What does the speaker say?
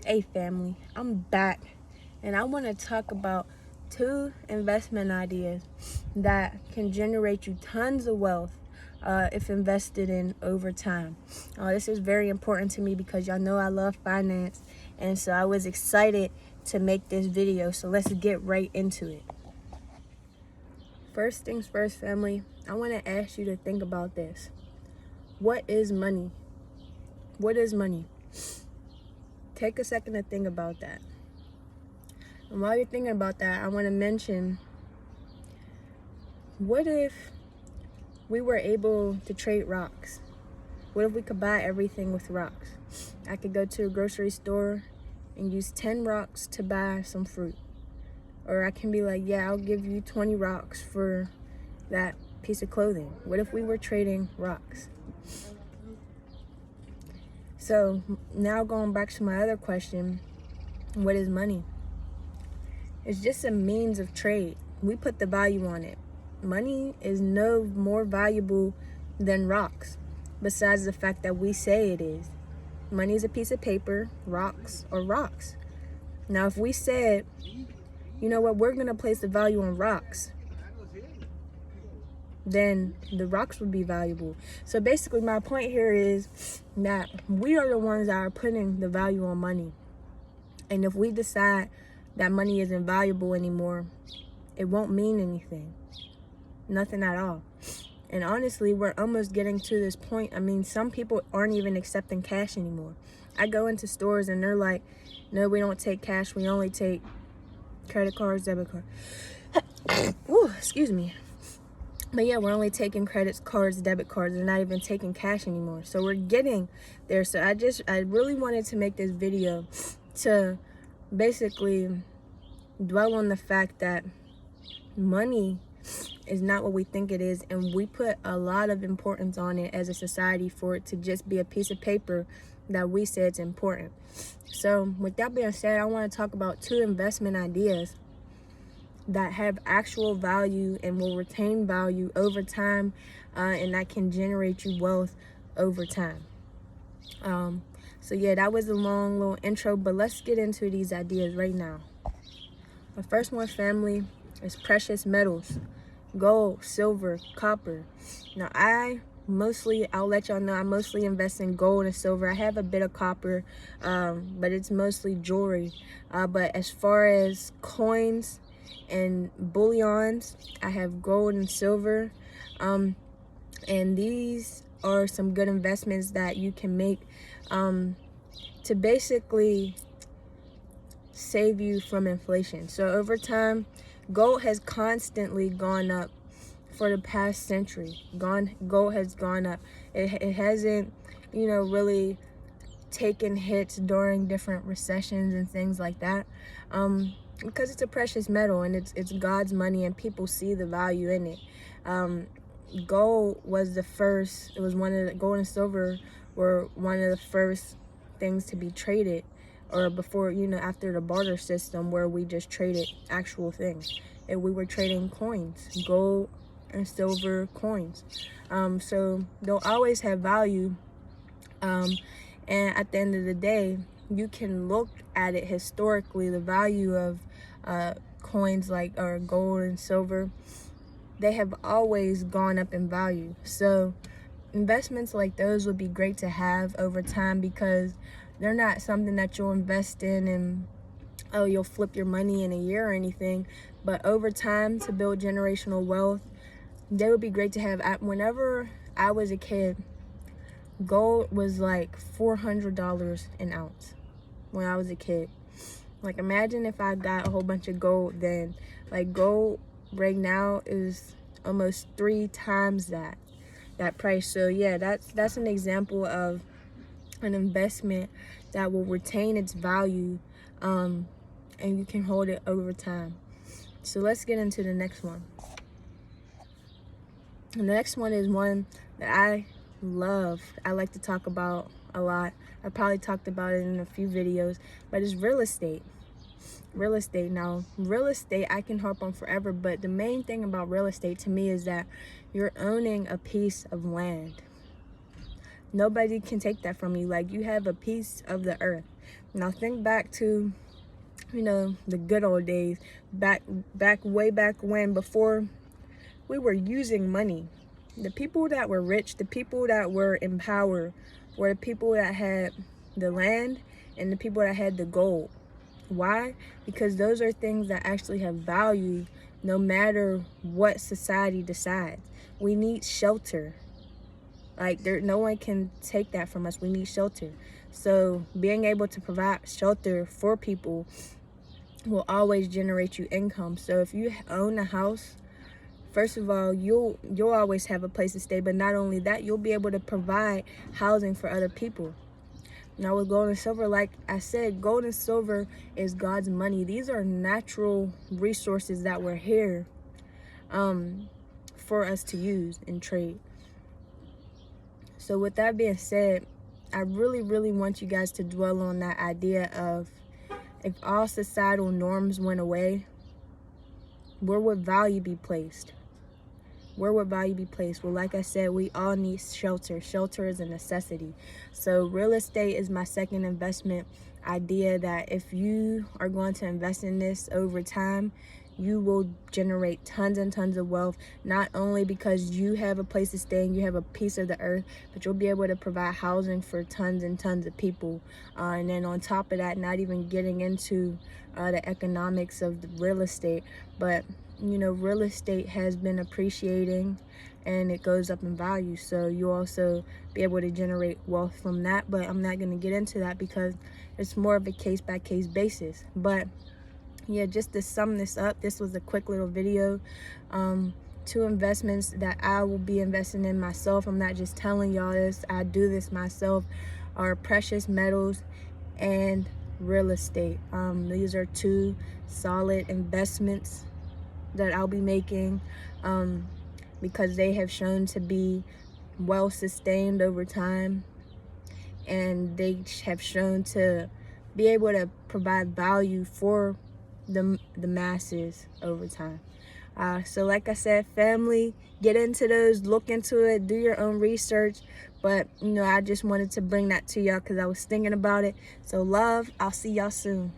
Hey family, I'm back and I want to talk about 2 investment ideas that can generate you tons of wealth if invested in over time. This is very important to me because y'all know I love finance, and so I was excited to make this video. So let's get right into it. First things first, family, I want to ask you to think about this. What is money? What is money? Take a second to think about that. And while you're thinking about that, I want to mention, what if we were able to trade rocks? What if we could buy everything with rocks? I could go to a grocery store and use 10 rocks to buy some fruit. Or I can be like, yeah, I'll give you 20 rocks for that piece of clothing. What if we were trading rocks? So now going back to my other question, what is money? It's just a means of trade. We put the value on it. Money is no more valuable than rocks, besides the fact that we say it is. Money is a piece of paper, rocks are rocks. Now, if we said, you know what, we're going to place the value on rocks, then the rocks would be valuable. So basically, my point here is that we are the ones that are putting the value on money. And if we decide that money isn't valuable anymore, it won't mean anything. Nothing at all. And honestly, we're almost getting to this point. I mean, some people aren't even accepting cash anymore. I go into stores and they're like, no, we don't take cash. We only take credit cards, debit cards. Ooh, excuse me. But yeah, we're only taking credit cards, debit cards. They're not even taking cash anymore. So we're getting there. So I really wanted to make this video to basically dwell on the fact that money is not what we think it is, and we put a lot of importance on it as a society for it to just be a piece of paper that we say it's important. So with that being said, I want to talk about 2 investment ideas that have actual value and will retain value over time, and that can generate you wealth over time. So yeah, that was a long little intro, but let's get into these ideas right now. The first one, family, is precious metals. Gold, silver, copper. Now I'll let y'all know, I mostly invest in gold and silver. I have a bit of copper, but it's mostly jewelry. But as far as coins and bullions, I have gold and silver. And these are some good investments that you can make to basically save you from inflation. So over time, gold has constantly gone up for the past century. Gold has gone up. It hasn't, really taken hits during different recessions and things like that, because it's a precious metal and it's God's money, and people see the value in it. Gold was the first. It was gold and silver were one of the first things to be traded, or before, after the barter system where we just traded actual things. And we were trading coins, gold and silver coins. So they'll always have value. And at the end of the day, you can look at it historically, the value of coins or gold and silver, they have always gone up in value. So investments like those would be great to have over time, because they're not something that you'll invest in and you'll flip your money in a year or anything. But over time, to build generational wealth, they would be great to have. Whenever I was a kid, gold was like $400 an ounce when I was a kid. Like, imagine if I got a whole bunch of gold then. Like, gold right now is almost 3 times that price. So yeah, that's an example of an investment that will retain its value, and you can hold it over time. So let's get into the next one. The next one is one that I love. I like to talk about a lot. I probably talked about it in a few videos, but it's real estate. Real estate. Now, real estate I can harp on forever, but the main thing about real estate to me is that you're owning a piece of land. Nobody can take that from you. Like, you have a piece of the earth. Now think back to, the good old days, way back when, before we were using money. The people that were rich, the people that were in power, were the people that had the land and the people that had the gold. Why? Because those are things that actually have value no matter what society decides. We need shelter. No one can take that from us. We need shelter. So being able to provide shelter for people will always generate you income. So if you own a house, first of all, you'll always have a place to stay. But not only that, you'll be able to provide housing for other people. Now with gold and silver, like I said, gold and silver is God's money. These are natural resources that were here for us to use and trade. So with that being said, I really, really want you guys to dwell on that idea of, if all societal norms went away, where would value be placed? Where would value be placed? Well, like I said, we all need shelter. Shelter is a necessity. So real estate is my second investment idea, that if you are going to invest in this over time, you will generate tons and tons of wealth, not only because you have a place to stay and you have a piece of the earth, but you'll be able to provide housing for tons and tons of people. And then on top of that, not even getting into the economics of the real estate, but real estate has been appreciating and it goes up in value. So you also be able to generate wealth from that. But I'm not going to get into that because it's more of a case-by-case basis. But yeah, just to sum this up, this was a quick little video. 2 investments that I will be investing in myself. I'm not just telling y'all this. I do this myself. Are precious metals and real estate. These are 2 solid investments that I'll be making because they have shown to be well sustained over time, and they have shown to be able to provide value for the masses over time. So like I said, family, get into those, look into it, do your own research. But I just wanted to bring that to y'all because I was thinking about it. So love, I'll see y'all soon.